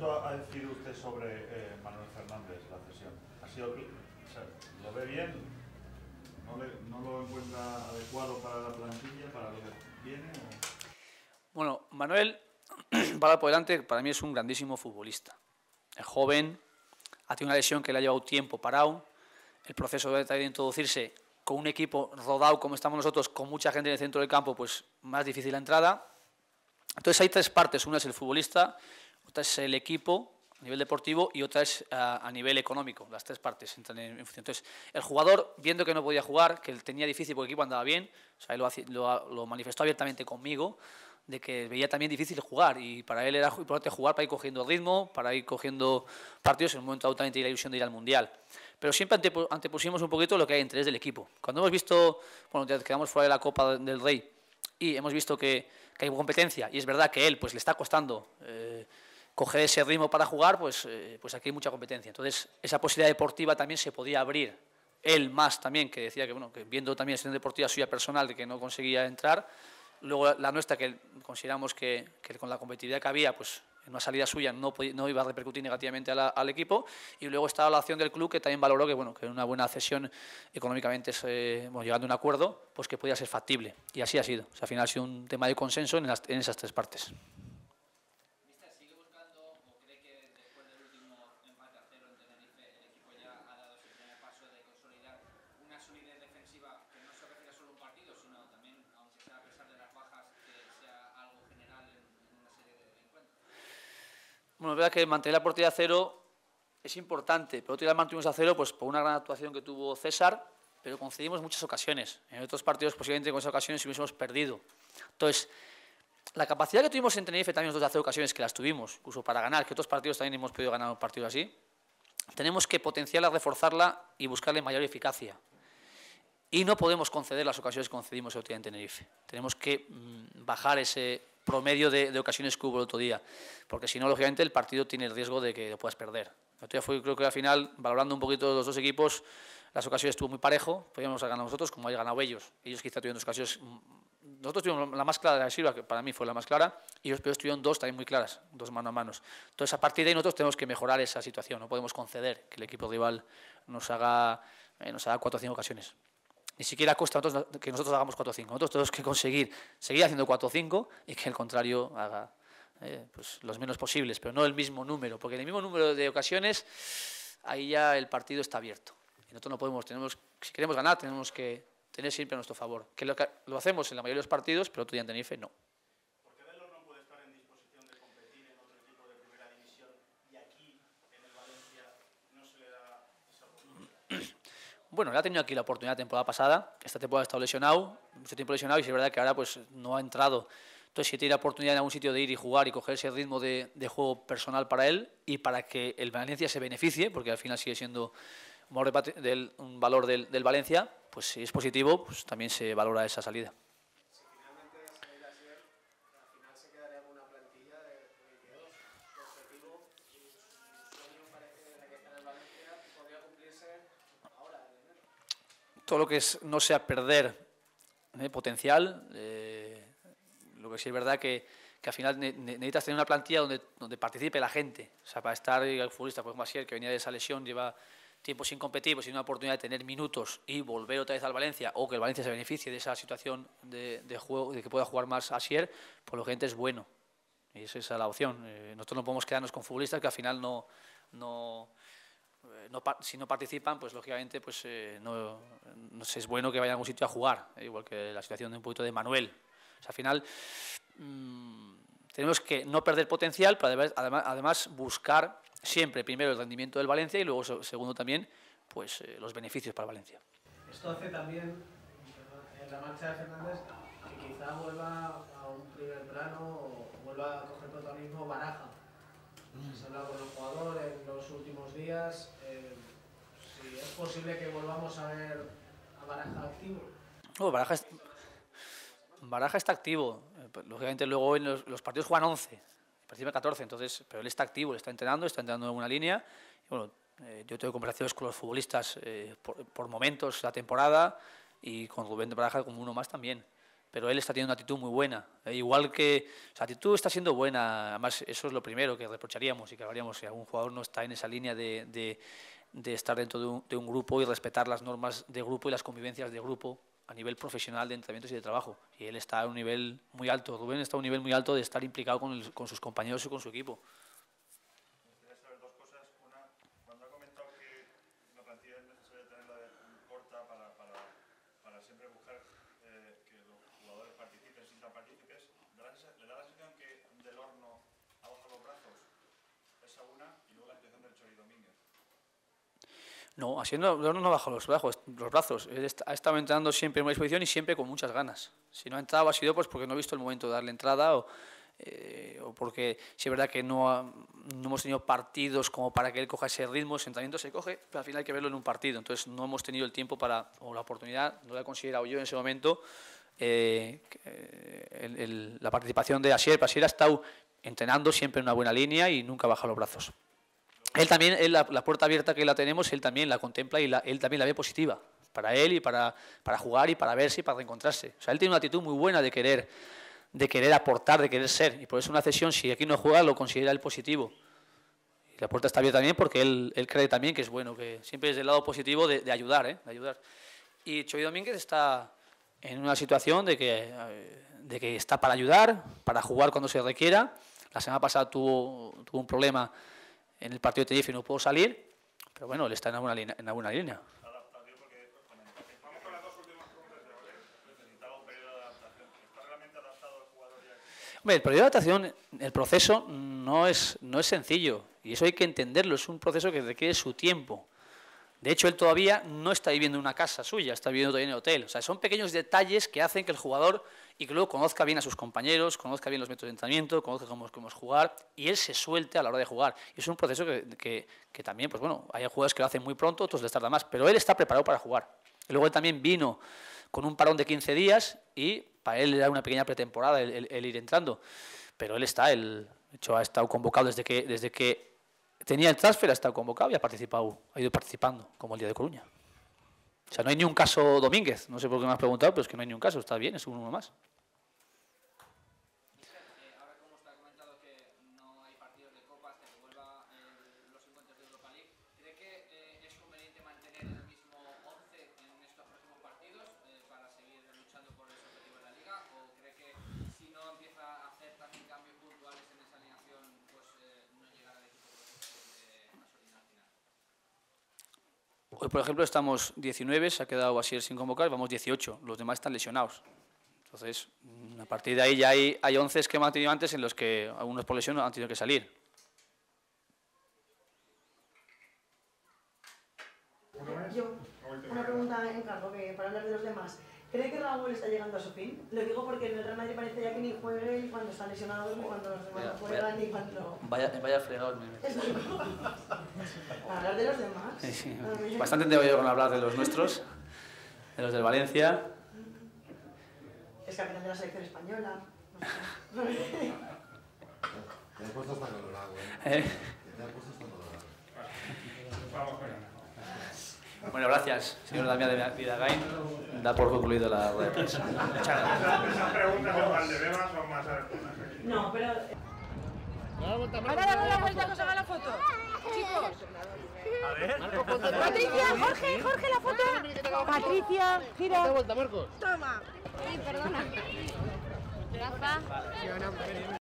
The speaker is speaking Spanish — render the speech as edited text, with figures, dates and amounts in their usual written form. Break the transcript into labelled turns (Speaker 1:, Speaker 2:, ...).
Speaker 1: vuelto a decir usted sobre Manuel Fernández, la cesión? ¿Ha sido, o sea, lo ve bien? ¿No lo encuentra adecuado para la plantilla, para lo que viene?
Speaker 2: Bueno, Manuel, para por delante, para mí es un grandísimo futbolista. Es joven, ha tenido una lesión que le ha llevado tiempo parado. El proceso de introducirse con un equipo rodado como estamos nosotros, con mucha gente en el centro del campo, pues más difícil la entrada. Entonces hay tres partes. Una es el futbolista, otra es el equipo a nivel deportivo y otra es a nivel económico. Las tres partes entran en función. Entonces, el jugador, viendo que no podía jugar, que tenía difícil porque el equipo andaba bien, o sea, lo manifestó abiertamente conmigo, de que veía también difícil jugar y para él era importante jugar para ir cogiendo ritmo, para ir cogiendo partidos en un momento totalmente la ilusión de ir al Mundial. Pero siempre antepusimos un poquito lo que hay en interés del equipo. Cuando hemos visto, bueno, quedamos fuera de la Copa del Rey y hemos visto que hay competencia y es verdad que él pues le está costando coger ese ritmo para jugar, pues aquí hay mucha competencia. Entonces, esa posibilidad deportiva también se podía abrir. Él más también, que decía que, bueno, que viendo también la situación deportiva suya personal de que no conseguía entrar. Luego la nuestra, que consideramos que con la competitividad que había, pues en una salida suya no iba a repercutir negativamente al equipo. Y luego estaba la opción del club, que también valoró que, bueno, que una buena cesión económicamente, llegando a un acuerdo, pues que podía ser factible. Y así ha sido. O sea, al final ha sido un tema de consenso en esas tres partes. Bueno, es verdad que mantener la portería a cero es importante, pero otro día mantuvimos a cero pues, por una gran actuación que tuvo César, pero concedimos muchas ocasiones. En otros partidos posiblemente con esas ocasiones hubiésemos perdido. Entonces, la capacidad que tuvimos en Tenerife también nosotros de hacer ocasiones, que las tuvimos, incluso para ganar, que otros partidos también hemos podido ganar un partido así, tenemos que potenciarla, reforzarla y buscarle mayor eficacia. Y no podemos conceder las ocasiones que concedimos el otro día en Tenerife. Tenemos que bajar ese promedio de ocasiones que hubo el otro día, porque si no, lógicamente, el partido tiene el riesgo de que lo puedas perder. El otro día fue, creo que al final, valorando un poquito los dos equipos, las ocasiones estuvo muy parejo, podíamos haber ganado nosotros como hayan ganado ellos. Ellos quizá tuvieron dos ocasiones, nosotros tuvimos la más clara de la Silva, que para mí fue la más clara, y ellos tuvieron dos también muy claras, dos mano a mano. Entonces, a partir de ahí nosotros tenemos que mejorar esa situación, no podemos conceder que el equipo rival nos haga 4 o 5 ocasiones. Ni siquiera cuesta que nosotros hagamos 4 o 5. Nosotros tenemos que conseguir seguir haciendo 4 o 5 y que el contrario haga pues los menos posibles, pero no el mismo número, porque en el mismo número de ocasiones ahí ya el partido está abierto. Y nosotros no podemos, si queremos ganar, tenemos que tener siempre a nuestro favor. Que lo hacemos en la mayoría de los partidos, pero otro día en Tenerife no.
Speaker 3: ¿Por qué Velo no puede estar en disposición de competir en otro equipo de primera división y aquí, en el Valencia, no se le da esa oportunidad?
Speaker 2: Bueno, él ha tenido aquí la oportunidad la temporada pasada, esta temporada ha estado lesionado, mucho tiempo lesionado, y es verdad que ahora pues no ha entrado. Entonces, si tiene la oportunidad en algún sitio de ir y jugar y coger ese ritmo de juego personal para él y para que el Valencia se beneficie, porque al final sigue siendo un valor del Valencia, pues si es positivo, pues también se valora esa salida.
Speaker 4: Si finalmente saliera Asier, al final se quedaría con una plantilla de 22. Su objetivo y su sueño parece desde que está en el Valencia podría cumplirse ahora, en enero.
Speaker 2: Todo lo que no sea perder potencial, lo que sí es verdad que al final necesitas tener una plantilla donde participe la gente. O sea, para estar el futbolista, por ejemplo, Asier, que venía de esa lesión, lleva tiempo sin competir, pues sin una oportunidad de tener minutos y volver otra vez al Valencia, o que el Valencia se beneficie de esa situación de juego, de que pueda jugar más Asier, pues lo gente es bueno. Y esa es la opción. Nosotros no podemos quedarnos con futbolistas que al final si no participan, pues lógicamente pues, no es bueno que vayan a algún sitio a jugar, igual que la situación de un poquito de Manuel. O sea, al final tenemos que no perder potencial, pero además buscar siempre primero el rendimiento del Valencia y luego segundo también pues los beneficios para Valencia.
Speaker 4: Esto hace también en la marcha de Fernández que quizá vuelva a un primer plano o vuelva a coger protagonismo Baraja. Se ha hablado con el jugador en los últimos días. Si es posible que volvamos a ver a Baraja activo.
Speaker 2: No, Baraja está activo. Lógicamente luego en los partidos juegan 11, participa 14, entonces, pero él está activo, le está entrenando en una línea. Y bueno, yo tengo conversaciones con los futbolistas por momentos la temporada y con Rubén de Baraja como uno más también. pero él está teniendo una actitud muy buena. Igual que la actitud está siendo buena, además eso es lo primero que reprocharíamos y que hablaríamos si algún jugador no está en esa línea de estar dentro de un grupo y respetar las normas de grupo y las convivencias de grupo a nivel profesional de entrenamientos y de trabajo. Y él está a un nivel muy alto, Rubén está a un nivel muy alto de estar implicado con sus compañeros y con su equipo.
Speaker 1: Me gustaría saber dos cosas. Una, cuando ha comentado que la plantilla es necesario tenerla corta para siempre buscar que los jugadores participen sin ser partícipes, ¿le da la sensación que Del Horno ha bajado los brazos? Esa una, y luego la situación del Chori Domínguez.
Speaker 2: No, haciendo no baja los brazos. Él ha estado entrando siempre en una disposición y siempre con muchas ganas. Si no ha entrado ha sido pues porque no he visto el momento de darle entrada o porque sí es verdad que no hemos tenido partidos como para que él coja ese ritmo, ese entrenamiento se coge, pero al final hay que verlo en un partido. Entonces no hemos tenido el tiempo o la oportunidad, no la he considerado yo en ese momento, la participación de Asier. Asier ha estado entrenando siempre en una buena línea y nunca baja los brazos. Él también, la puerta abierta que la tenemos, él también la contempla y él también la ve positiva para él y para jugar y para verse y para reencontrarse. O sea, él tiene una actitud muy buena de querer aportar, de querer ser. Y por eso una cesión, si aquí no juega, lo considera el positivo. Y la puerta está abierta también porque él cree también que es bueno, que siempre es del lado positivo de ayudar, de ayudar. Y Chori Domínguez está en una situación de que está para ayudar, para jugar cuando se requiera. La semana pasada tuvo un problema en el partido de Tenerife y no pudo salir, pero bueno, él está en alguna línea.
Speaker 1: Vamos con las dos últimas preguntas de Vale. Necesitaba un periodo de adaptación. ¿Está realmente adaptado el jugador ya?
Speaker 2: Hombre, el periodo de adaptación, el proceso no es sencillo y eso hay que entenderlo, es un proceso que requiere su tiempo. De hecho, él todavía no está viviendo en una casa suya, está viviendo todavía en el hotel. O sea, son pequeños detalles que hacen que el jugador y que luego conozca bien a sus compañeros, conozca bien los métodos de entrenamiento, conozca cómo es jugar y él se suelte a la hora de jugar. Y es un proceso que también, pues bueno, hay jugadores que lo hacen muy pronto, otros les tarda más, pero él está preparado para jugar. Y luego él también vino con un parón de 15 días y para él era una pequeña pretemporada el ir entrando. Pero él de hecho ha estado convocado desde que tenía el transfer, ha estado convocado y ha ido participando, como el día de Coruña. O sea, no hay ni un caso Domínguez, no sé por qué me has preguntado, pero es que no hay ni un caso, está bien, es uno más. Ahora como está comentado que no hay partidos de Copa hasta que vuelva los encuentros de Europa League, ¿cree que es conveniente mantener el mismo 11 en estos próximos partidos para seguir luchando por ese objetivo de la Liga? ¿O cree que si no empieza a hacer también cambios puntuales en esa alineación, pues no llegará al equipo a gasolina al final? Hoy, por ejemplo, estamos 19, se ha quedado Asier sin convocar, vamos 18, los demás están lesionados. Entonces, a partir de ahí ya hay 11 que hemos tenido antes en los que algunos por lesión han tenido que salir.
Speaker 5: Yo, una pregunta en cargo, para hablar de los demás. ¿Cree que Raúl está llegando a su fin? Lo digo porque en el Real Madrid parece ya que ni juegue y cuando está lesionado, ni cuando los demás no juegan, ni cuando...
Speaker 2: Vaya fregado.
Speaker 5: Para hablar de los demás.
Speaker 2: Sí. Bastante te voy con hablar de los nuestros, de los del Valencia.
Speaker 5: Es capitán de la selección española.
Speaker 6: Te has puesto hasta colorado, Te has puesto hasta colorado.
Speaker 1: Vamos con él.
Speaker 2: Bueno, gracias, señor Damián de Vidagain. Da por concluido la rueda de prensa. Muchas gracias.
Speaker 1: Esas preguntas de Valdebebas son más a...
Speaker 5: No, pero...
Speaker 7: Ahora damos la vuelta que os haga la foto. Chicos.
Speaker 1: A ver.
Speaker 7: Patricia, Jorge, la foto. Patricia, gira.
Speaker 6: Da vuelta, Marcos.
Speaker 7: Toma.
Speaker 8: Perdona. Rafa.